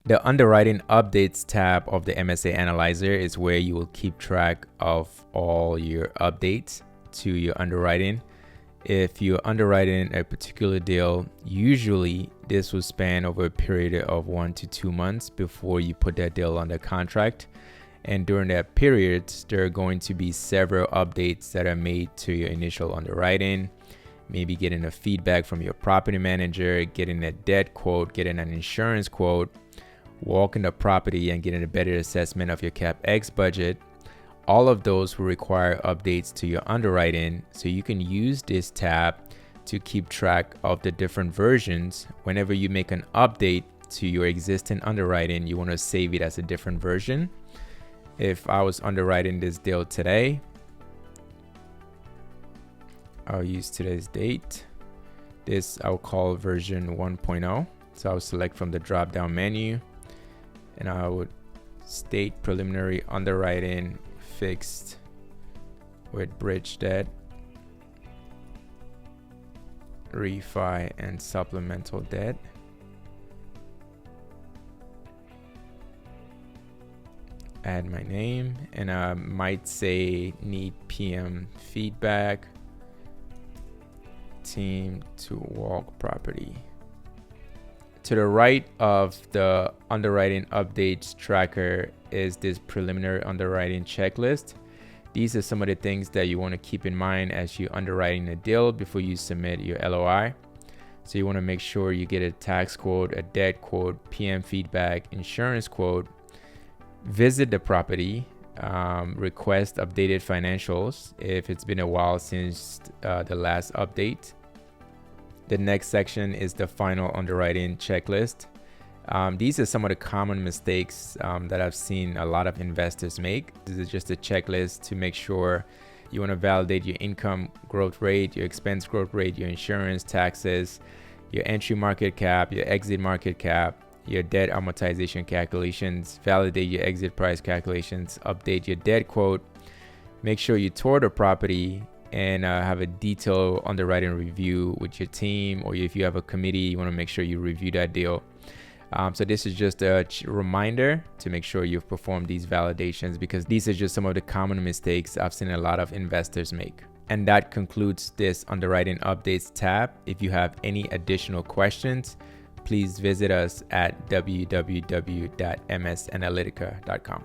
The Underwriting Updates tab of the MSA Analyzer is where you will keep track of all your updates to your underwriting. If you're underwriting a particular deal, usually this will span over a period of 1 to 2 months before you put that deal under contract. And during that period, there are going to be several updates that are made to your initial underwriting. Maybe getting a feedback from your property manager, getting a debt quote, getting an insurance quote, walking the property and getting a better assessment of your CapEx budget. All of those will require updates to your underwriting, so you can use this tab to keep track of the different versions. Whenever you make an update to your existing underwriting, you want to save it as a different version. If I was underwriting this deal today, I'll use today's date. This I'll call version 1.0. So I'll select from the drop down menu and I would state preliminary underwriting fixed with bridge debt, refi, and supplemental debt. Add my name, and I might say need PM feedback, team to walk property. To the right of the underwriting updates tracker is this preliminary underwriting checklist. These are some of the things that you want to keep in mind as you're underwriting a deal before you submit your LOI. So you want to make sure you get a tax quote, a debt quote, PM feedback, insurance quote, visit the property, request updated financials if it's been a while since the last update. The next section is the final underwriting checklist. These are some of the common mistakes that I've seen a lot of investors make. This is just a checklist to make sure you want to validate your income growth rate, your expense growth rate, your insurance, taxes, your entry market cap, your exit market cap, your debt amortization calculations, validate your exit price calculations, update your debt quote, make sure you tour the property, and have a detailed underwriting review with your team, or if you have a committee, you want to make sure you review that deal. So this is just a reminder to make sure you've performed these validations, because these are just some of the common mistakes I've seen a lot of investors make. And that concludes this underwriting updates tab. If you have any additional questions, please visit us at www.msanalytica.com.